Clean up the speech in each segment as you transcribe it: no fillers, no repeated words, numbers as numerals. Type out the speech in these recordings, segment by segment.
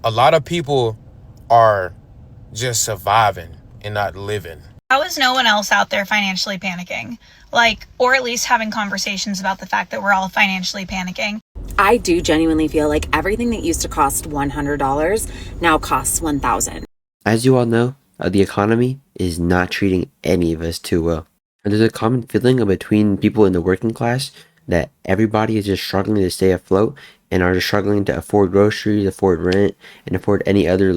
A lot of people are just surviving and not living. How is no one else out there financially panicking? Or at least having conversations about the fact that we're all financially panicking. I do genuinely feel like everything that used to cost $100 now costs $1,000. As you all know, the economy is not treating any of us too well. And there's a common feeling between people in the working class that everybody is just struggling to stay afloat and are just struggling to afford groceries, afford rent, and afford any other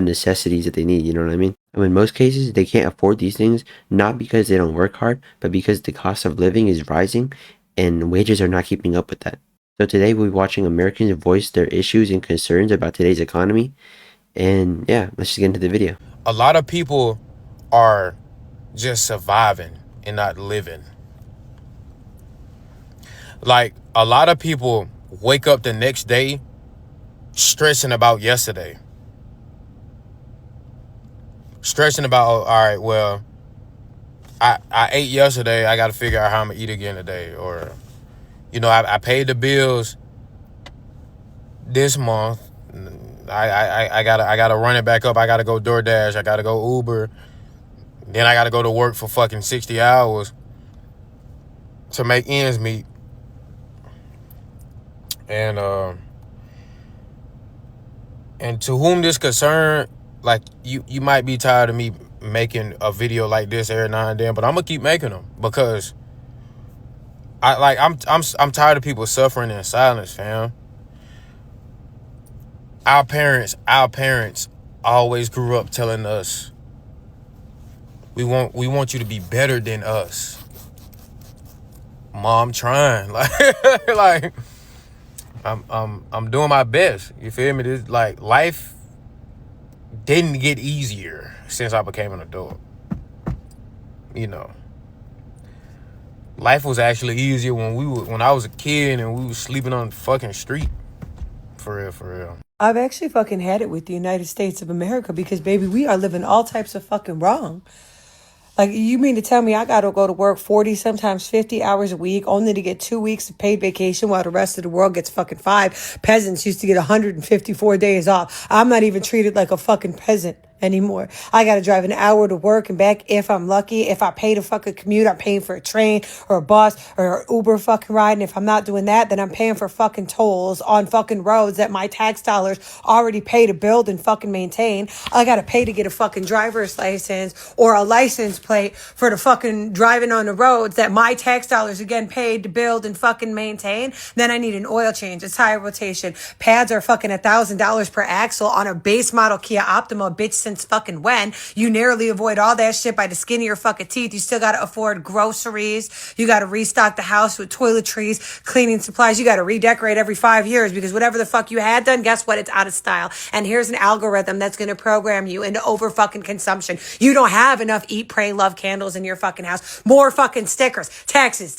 necessities that they need, you know what I mean? And in most cases, they can't afford these things, not because they don't work hard, but because the cost of living is rising and wages are not keeping up with that. So today we'll be watching Americans voice their issues and concerns about today's economy. And yeah, let's just get into the video. A lot of people are just surviving and not living. A lot of people wake up the next day stressing about yesterday. Stressing about, all right, well, I ate yesterday. I got to figure out how I'm going to eat again today. Or, I paid the bills this month. I gotta run it back up. I gotta go DoorDash. I gotta go Uber. Then I gotta go to work for fucking 60 hours to make ends meet. And to whom this concerned, you might be tired of me making a video like this every now and then, but I'm gonna keep making them because I'm tired of people suffering in silence, fam. Our parents always grew up telling us we want you to be better than us. Mom trying. I'm doing my best. You feel me? This life didn't get easier since I became an adult. Life was actually easier when I was a kid and we was sleeping on the fucking street. For real. I've actually fucking had it with the United States of America because, baby, we are living all types of fucking wrong. You mean to tell me I got to go to work 40, sometimes 50 hours a week only to get 2 weeks of paid vacation while the rest of the world gets fucking 5? Peasants used to get 154 days off. I'm not even treated like a fucking peasant anymore. I got to drive an hour to work and back if I'm lucky. If I pay to fucking commute, I'm paying for a train or a bus or an Uber fucking ride. And if I'm not doing that, then I'm paying for fucking tolls on fucking roads that my tax dollars already pay to build and fucking maintain. I got to pay to get a fucking driver's license or a license plate for the fucking driving on the roads that my tax dollars again paid to build and fucking maintain. Then I need an oil change, a tire rotation. Pads are fucking $1,000 per axle on a base model Kia Optima, bitch, since fucking when. You narrowly avoid all that shit by the skin of your fucking teeth. You still gotta afford groceries. You gotta restock the house with toiletries, cleaning supplies. You gotta redecorate every 5 years because whatever the fuck you had done, guess what? It's out of style. And here's an algorithm that's gonna program you into over fucking consumption. You don't have enough eat, pray, love candles in your fucking house. More fucking stickers, taxes,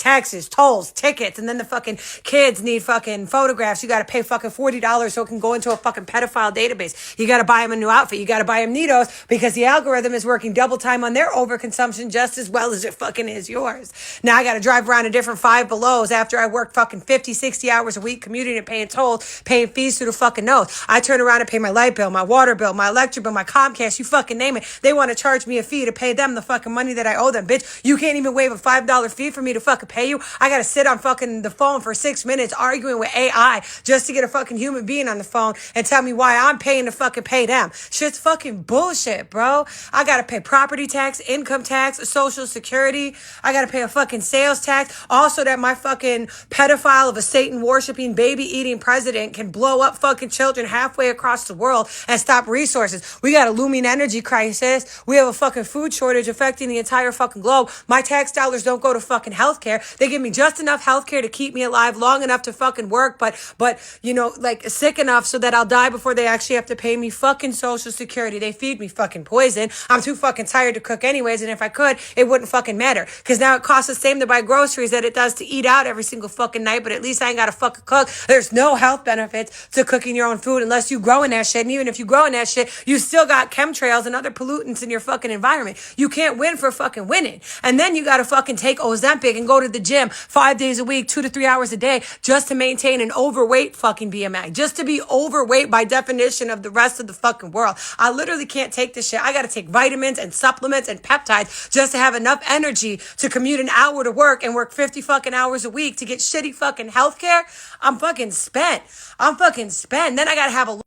tolls, tickets, and then the fucking kids need fucking photographs. You gotta pay fucking $40 so it can go into a fucking pedophile database. You gotta buy them a new outfit. You gotta buy them Neatos because the algorithm is working double time on their overconsumption just as well as it fucking is yours. Now I got to drive around in different Five Belows after I work fucking 50, 60 hours a week commuting and paying tolls, paying fees through the fucking nose. I turn around and pay my light bill, my water bill, my electric bill, my Comcast, you fucking name it. They want to charge me a fee to pay them the fucking money that I owe them, bitch. You can't even waive a $5 fee for me to fucking pay you. I got to sit on fucking the phone for 6 minutes arguing with AI just to get a fucking human being on the phone and tell me why I'm paying to fucking pay them. Shit's fucking bullshit, bro. I gotta pay property tax, income tax, social security. I gotta pay a fucking sales tax. Also that my fucking pedophile of a Satan worshiping, baby eating president can blow up fucking children halfway across the world and stop resources. We got a looming energy crisis. We have a fucking food shortage affecting the entire fucking globe. My tax dollars don't go to fucking healthcare. They give me just enough healthcare to keep me alive long enough to fucking work, but sick enough so that I'll die before they actually have to pay me fucking social security. They feed me fucking poison. I'm too fucking tired to cook anyways, and if I could, it wouldn't fucking matter. Because now it costs the same to buy groceries that it does to eat out every single fucking night, but at least I ain't gotta fucking cook. There's no health benefits to cooking your own food unless you growing that shit, and even if you growing that shit, you still got chemtrails and other pollutants in your fucking environment. You can't win for fucking winning. And then you gotta fucking take Ozempic and go to the gym 5 days a week, 2 to 3 hours a day, just to maintain an overweight fucking BMI, just to be overweight by definition of the rest of the fucking world. I literally can't take this shit. I gotta take vitamins and supplements and peptides just to have enough energy to commute an hour to work and work 50 fucking hours a week to get shitty fucking healthcare. I'm fucking spent. Then I gotta have a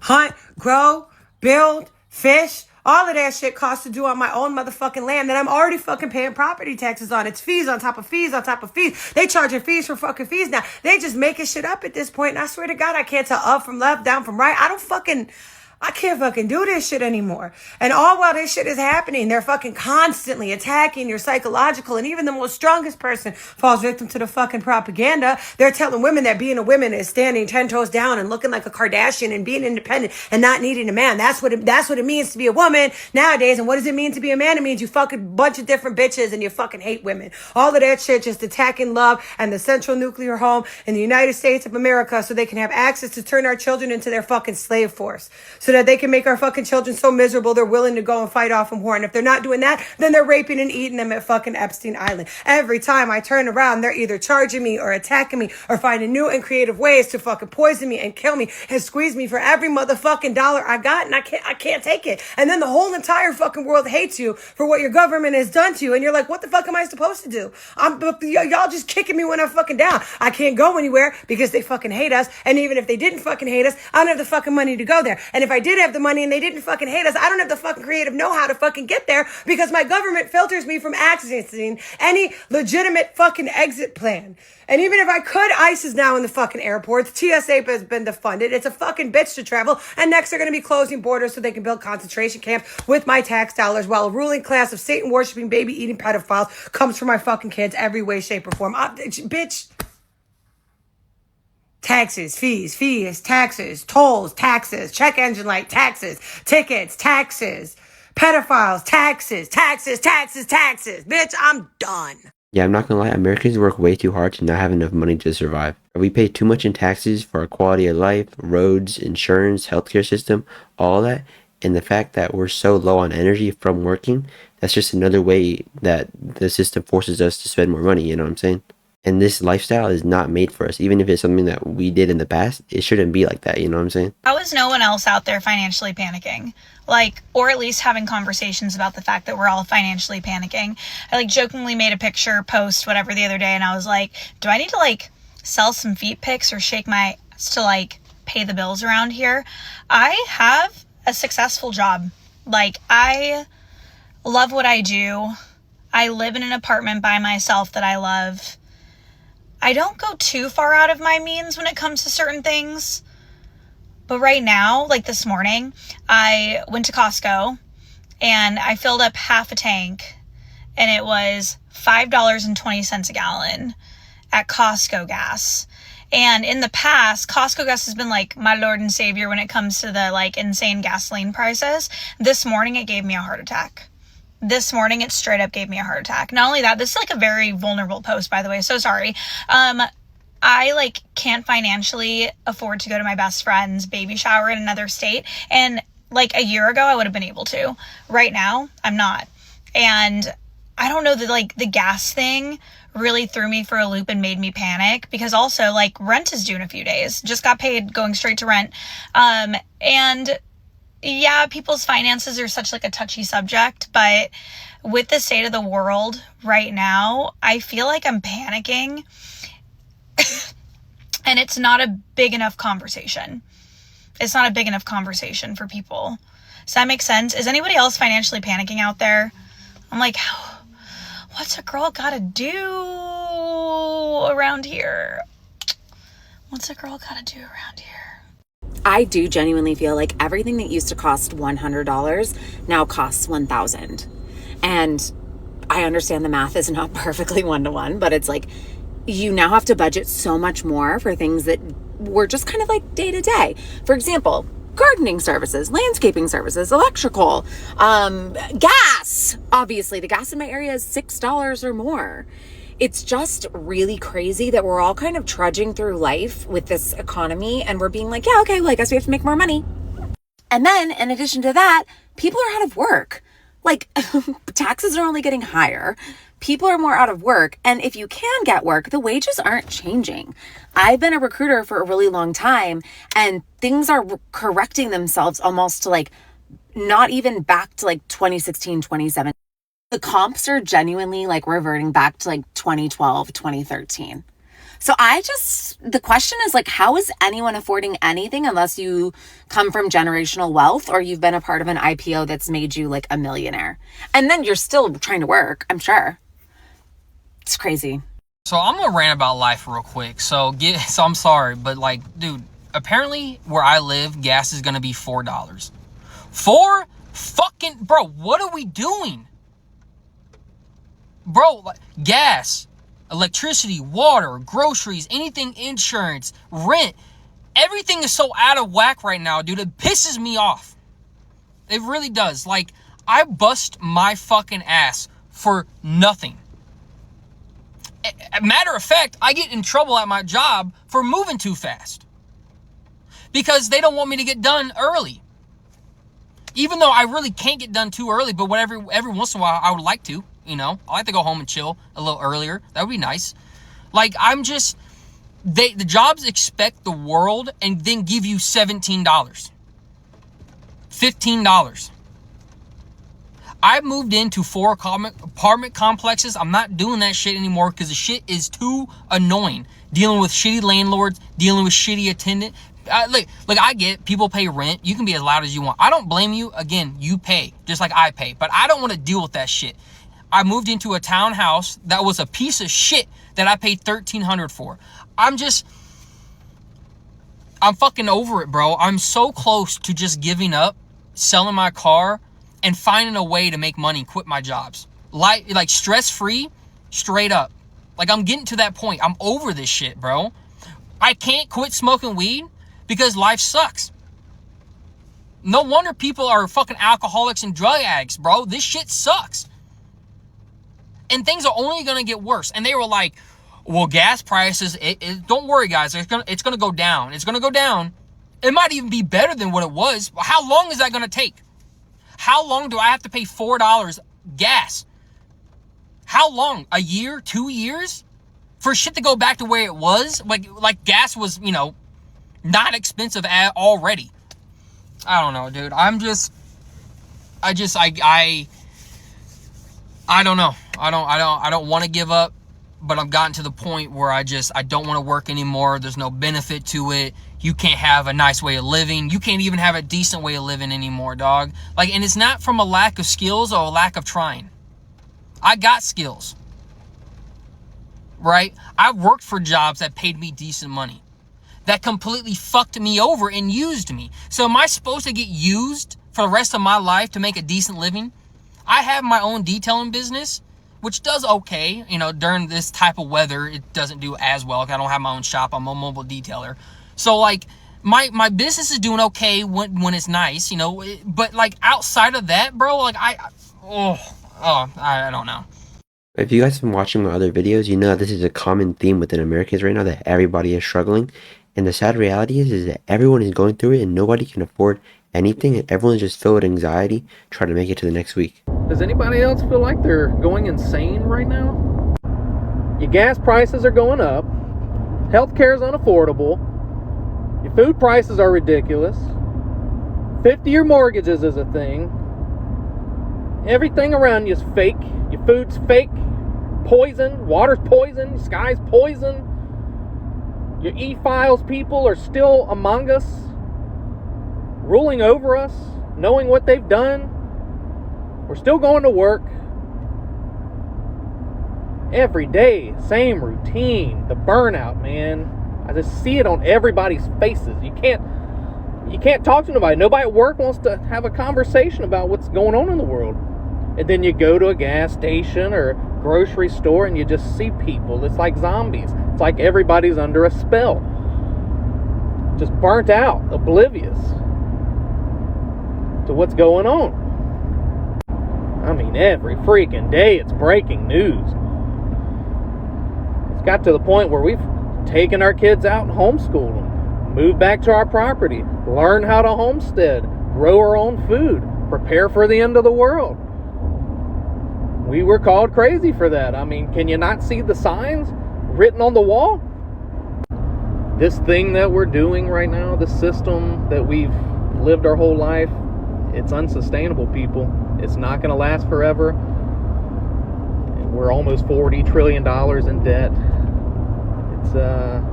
hunt, grow, build, fish. All of that shit costs to do on my own motherfucking land that I'm already fucking paying property taxes on. It's fees on top of fees on top of fees. They charging fees for fucking fees now. They just making shit up at this point. And I swear to God, I can't tell up from left, down from right. I can't fucking do this shit anymore. And all while this shit is happening, they're fucking constantly attacking your psychological, and even the most strongest person falls victim to the fucking propaganda. They're telling women that being a woman is standing 10 toes down and looking like a Kardashian and being independent and not needing a man. That's what it means to be a woman nowadays. And what does it mean to be a man? It means you fuck a bunch of different bitches and you fucking hate women. All of that shit just attacking love and the central nuclear home in the United States of America so they can have access to turn our children into their fucking slave force. So that they can make our fucking children so miserable they're willing to go and fight off in war. And if they're not doing that, then they're raping and eating them at fucking Epstein Island. Every time I turn around, they're either charging me or attacking me or finding new and creative ways to fucking poison me and kill me and squeeze me for every motherfucking dollar I got, and I can't take it. And then the whole entire fucking world hates you for what your government has done to you, and you're like, what the fuck am I supposed to do? Y'all just kicking me when I'm fucking down. I can't go anywhere because they fucking hate us, and even if they didn't fucking hate us, I don't have the fucking money to go there. And if I did have the money and they didn't fucking hate us, I don't have the fucking creative know-how to fucking get there because my government filters me from accessing any legitimate fucking exit plan. And even if I could, ICE is now in the fucking airports. TSA has been defunded. It's a fucking bitch to travel. And next they're going to be closing borders so they can build concentration camps with my tax dollars while a ruling class of Satan-worshipping, baby-eating pedophiles comes for my fucking kids every way, shape, or form. Bitch. Taxes, fees, taxes, tolls, taxes, check engine light, taxes, tickets, taxes, pedophiles, taxes. Bitch, I'm done. Yeah, I'm not gonna lie, Americans work way too hard to not have enough money to survive. We pay too much in taxes for our quality of life, roads, insurance, healthcare system, all that. And the fact that we're so low on energy from working, that's just another way that the system forces us to spend more money, you know what I'm saying? And this lifestyle is not made for us. Even if it's something that we did in the past, it shouldn't be like that, you know what I'm saying? How is no one else out there financially panicking? Or at least having conversations about the fact that we're all financially panicking. I jokingly made a post, whatever, the other day, and I was like, do I need to sell some feet pics or shake my ass to pay the bills around here? I have a successful job. I love what I do. I live in an apartment by myself that I love. I don't go too far out of my means when it comes to certain things. But right now, this morning, I went to Costco and I filled up half a tank and it was $5.20 a gallon at Costco gas. And in the past, Costco gas has been my Lord and Savior when it comes to the insane gasoline prices. This morning, it gave me a heart attack. This morning, it straight up gave me a heart attack. Not only that, this is a very vulnerable post, by the way, so sorry. I can't financially afford to go to my best friend's baby shower in another state. And a year ago, I would have been able to. Right now, I'm not. And I don't know that the gas thing really threw me for a loop and made me panic because also rent is due in a few days. Just got paid going straight to rent. And yeah, people's finances are such a touchy subject, but with the state of the world right now, I feel like I'm panicking and it's not a big enough conversation. It's not a big enough conversation for people. Does that make sense? Is anybody else financially panicking out there? I'm what's a girl gotta do around here? What's a girl gotta do around here? I do genuinely feel like everything that used to cost $100 now costs $1,000. And I understand the math is not perfectly one-to-one, but it's you now have to budget so much more for things that were just kind of day to day. For example, gardening services, landscaping services, electrical, gas. Obviously, the gas in my area is $6 or more. It's just really crazy that we're all kind of trudging through life with this economy and we're being like, yeah, okay, well, I guess we have to make more money. And then in addition to that, people are out of work. Like taxes are only getting higher. People are more out of work. And if you can get work, the wages aren't changing. I've been a recruiter for a really long time and things are correcting themselves almost to like not even back to like 2016, 2017. The comps are genuinely like reverting back to like 2012, 2013. So the question is like, how is anyone affording anything unless you come from generational wealth or you've been a part of an IPO that's made you like a millionaire? And then you're still trying to work, I'm sure. It's crazy. So I'm gonna rant about life real quick. So I'm sorry, but like, dude, apparently where I live, gas is gonna be $4. Bro, what are we doing? Bro, like, gas, electricity, water, groceries, anything, insurance, rent, everything is so out of whack right now, dude. It pisses me off. It really does. Like, I bust my fucking ass for nothing. Matter of fact, I get in trouble at my job for moving too fast because they don't want me to get done early. Even though I really can't get done too early, but whatever, every once in a while I would like to, you know, I like to go home and chill a little earlier. That would be nice. Like, the jobs expect the world and then give you $17, $15. I moved into 4 apartment complexes. I'm not doing that shit anymore because the shit is too annoying. Dealing with shitty landlords, dealing with shitty attendant. Like I get people pay rent. You can be as loud as you want. I don't blame you. Again, you pay just like I pay, but I don't want to deal with that shit. I moved into a townhouse that was a piece of shit that I paid $1,300 for. I'm fucking over it, bro. I'm so close to just giving up, selling my car, and finding a way to make money, quit my jobs. Like stress-free, straight up. Like, I'm getting to that point. I'm over this shit, bro. I can't quit smoking weed because life sucks. No wonder people are fucking alcoholics and drug addicts, bro. This shit sucks. And things are only gonna get worse. And they were like, well, gas prices, don't worry, guys. It's gonna go down. It's gonna go down. It might even be better than what it was. How long is that gonna take? How long do I have to pay $4 gas? How long? A year? 2 years? For shit to go back to where it was? Like gas was, you know, not expensive already. I don't know, dude. I don't know. I don't want to give up, but I've gotten to the point where I don't want to work anymore. There's no benefit to it. You can't have a nice way of living. You can't even have a decent way of living anymore, dog. Like, and it's not from a lack of skills or a lack of trying. I got skills, right? I worked for jobs that paid me decent money, that completely fucked me over and used me. So am I supposed to get used for the rest of my life to make a decent living? I have my own detailing business, which does okay. You know, during this type of weather, it doesn't do as well. I don't have my own shop. I'm a mobile detailer. So, like, my business is doing okay when it's nice, you know. But, like, outside of that, bro, like, I don't know. If you guys have been watching my other videos, you know this is a common theme within Americans right now, that everybody is struggling. And the sad reality is that everyone is going through it and nobody can afford anything, and everyone's just filled with anxiety trying to make it to the next week. Does anybody else feel like they're going insane right now? Your gas prices are going up. Healthcare is unaffordable. Your food prices are ridiculous. 50-year mortgages is a thing. Everything around you is fake. Your food's fake. Poison. Water's poison. Your sky's poison. Your e-files people are still among us, ruling over us, knowing what they've done. We're still going to work. Every day, same routine. The burnout, man. I just see it on everybody's faces. You can't talk to nobody. Nobody at work wants to have a conversation about what's going on in the world. And then you go to a gas station or grocery store and you just see people. It's like zombies. It's like everybody's under a spell. Just burnt out, oblivious. to what's going on. I mean, every freaking day it's breaking news. It's got to the point where we've taken our kids out and homeschooled them, moved back to our property, learn how to homestead, grow our own food, prepare for the end of the world. We were called crazy for that. I mean, can you not see the signs written on the wall? This thing that we're doing right now, this system that we've lived our whole life, it's unsustainable, people. It's not going to last forever. We're almost $40 trillion in debt. It's going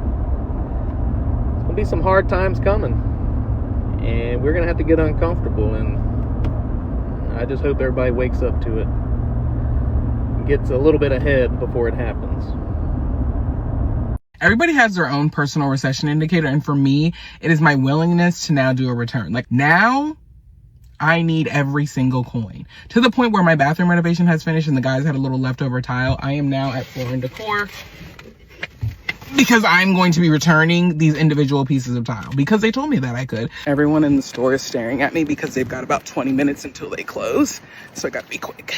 to be some hard times coming. And we're going to have to get uncomfortable. And I just hope everybody wakes up to it. Gets a little bit ahead before it happens. Everybody has their own personal recession indicator, and for me, it is my willingness to now do a return. Like, now, I need every single coin. To the point where my bathroom renovation has finished and the guys had a little leftover tile. I am now at Floor & Decor because I'm going to be returning these individual pieces of tile because they told me that I could. Everyone in the store is staring at me because they've got about 20 minutes until they close, so I gotta be quick.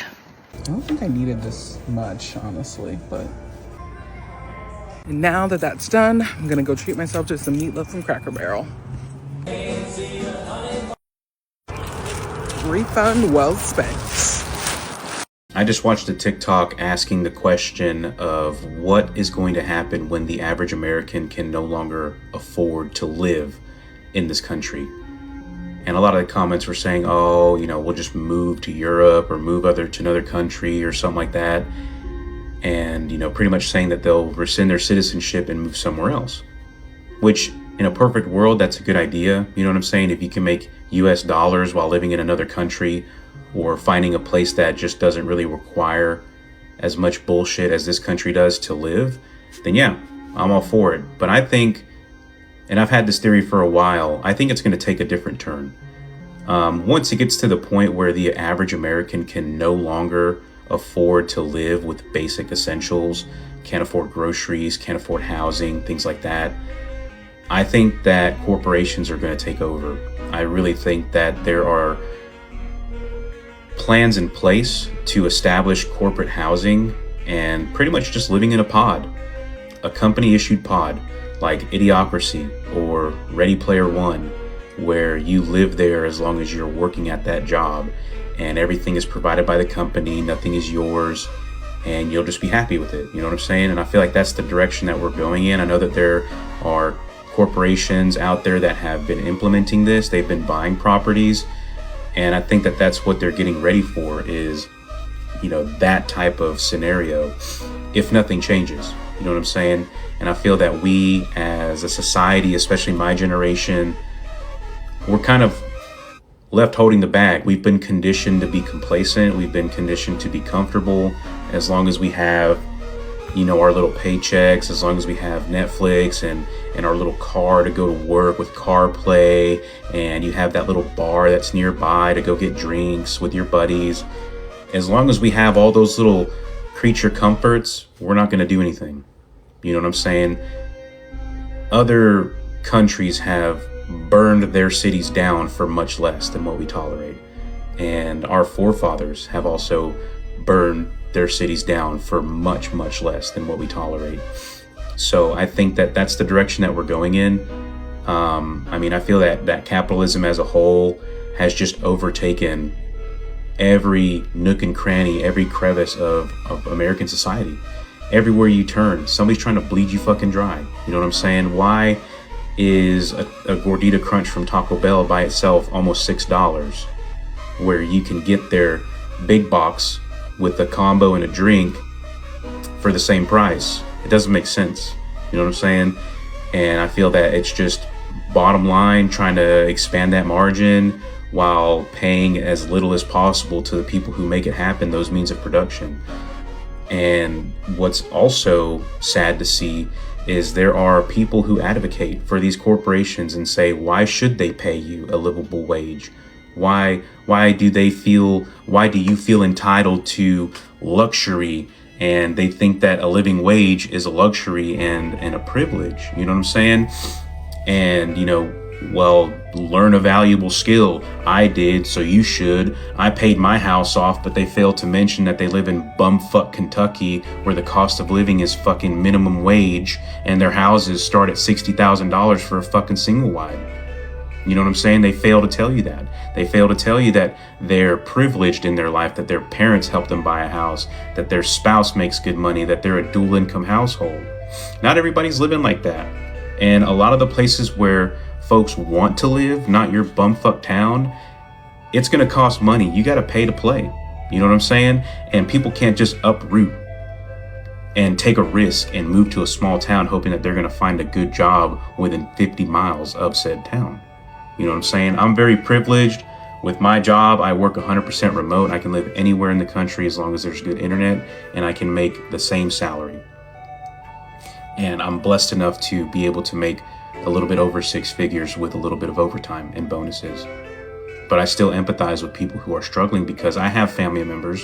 I don't think I needed this much, honestly, but... And now that that's done, I'm gonna go treat myself to some meatloaf from Cracker Barrel. Refund well spent. I just watched a TikTok asking the question of what is going to happen when the average American can no longer afford to live in this country. And a lot of the comments were saying, oh, you know, we'll just move to Europe or move to another country or something like that. And, you know, pretty much saying that they'll rescind their citizenship and move somewhere else. Which, in a perfect world, that's a good idea. You know what I'm saying? If you can make US dollars while living in another country, or finding a place that just doesn't really require as much bullshit as this country does to live, then yeah, I'm all for it. But I think, and I've had this theory for a while, I think it's going to take a different turn. Once it gets to the point where the average American can no longer afford to live with basic essentials, can't afford groceries, can't afford housing, things like that, I think that corporations are going to take over. I really think that there are plans in place to establish corporate housing and pretty much just living in a pod, a company issued pod like Idiocracy or Ready Player One, where you live there as long as you're working at that job and everything is provided by the company, nothing is yours, and you'll just be happy with it. You know what I'm saying? And I feel like that's the direction that we're going in. I know that there are corporations out there that have been implementing this. They've been buying properties. And I think that that's what they're getting ready for is, you know, that type of scenario if nothing changes. You know what I'm saying? And I feel that we as a society, especially my generation, we're kind of left holding the bag. We've been conditioned to be complacent. We've been conditioned to be comfortable as long as we have, you know, our little paychecks, as long as we have Netflix and our little car to go to work with CarPlay, and you have that little bar that's nearby to go get drinks with your buddies. As long as we have all those little creature comforts, we're not going to do anything. You know what I'm saying? Other countries have burned their cities down for much less than what we tolerate. And our forefathers have also burned their cities down for much, much less than what we tolerate. So I think that that's the direction that we're going in. I mean, I feel that capitalism as a whole has just overtaken every nook and cranny, every crevice of American society. Everywhere you turn, somebody's trying to bleed you fucking dry. You know what I'm saying? Why is a Gordita Crunch from Taco Bell by itself almost $6, where you can get their big box with a combo and a drink for the same price? It doesn't make sense. You know what I'm saying? And I feel that it's just bottom line, trying to expand that margin while paying as little as possible to the people who make it happen, those means of production. And what's also sad to see is there are people who advocate for these corporations and say, why should they pay you a livable wage? Why do you feel entitled to luxury? And they think that a living wage is a luxury and a privilege. You know what I'm saying? And, you know, Well, learn a valuable skill. I did, so you should. I paid my house off, but they failed to mention that they live in bumfuck Kentucky, where the cost of living is fucking minimum wage, and their houses start at $60,000 for a fucking single wide. You know what I'm saying? They fail to tell you that. They fail to tell you that they're privileged in their life, that their parents helped them buy a house, that their spouse makes good money, that they're a dual income household. Not everybody's living like that. And a lot of the places where folks want to live, not your bumfuck town, it's going to cost money. You got to pay to play. You know what I'm saying? And people can't just uproot and take a risk and move to a small town hoping that they're going to find a good job within 50 miles of said town. You know what I'm saying? I'm very privileged with my job. I work 100% remote. I can live anywhere in the country as long as there's good internet, and I can make the same salary. And I'm blessed enough to be able to make a little bit over 6 figures with a little bit of overtime and bonuses. But I still empathize with people who are struggling, because I have family members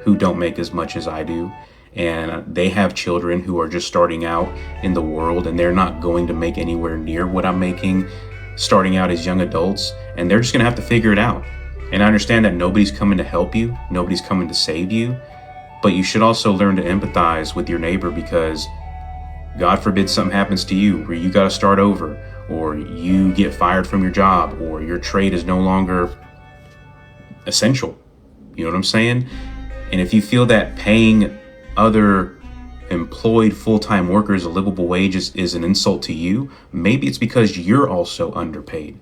who don't make as much as I do, and they have children who are just starting out in the world, and they're not going to make anywhere near what I'm making starting out as young adults, and they're just gonna have to figure it out. And I understand that nobody's coming to help you, nobody's coming to save you, but you should also learn to empathize with your neighbor, because God forbid something happens to you where you got to start over, or you get fired from your job, or your trade is no longer essential. You know what I'm saying? And if you feel that paying other employed full-time workers a livable wage is an insult to you, maybe it's because you're also underpaid.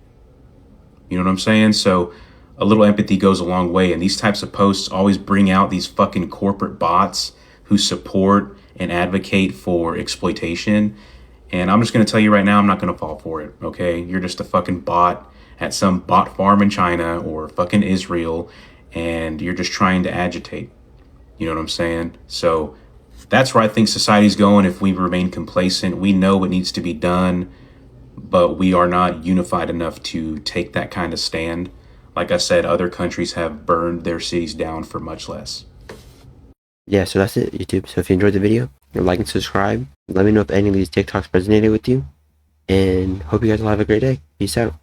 You know what I'm saying? So a little empathy goes a long way. And these types of posts always bring out these fucking corporate bots who support and advocate for exploitation. And I'm just going to tell you right now, I'm not going to fall for it. Okay? You're just a fucking bot at some bot farm in China or fucking Israel, and you're just trying to agitate. You know what I'm saying? So that's where I think society's going if we remain complacent. We know what needs to be done, but we are not unified enough to take that kind of stand. Like I said, other countries have burned their cities down for much less. Yeah, so that's it, YouTube. So if you enjoyed the video, like and subscribe. Let me know if any of these TikToks resonated with you. And hope you guys will have a great day. Peace out.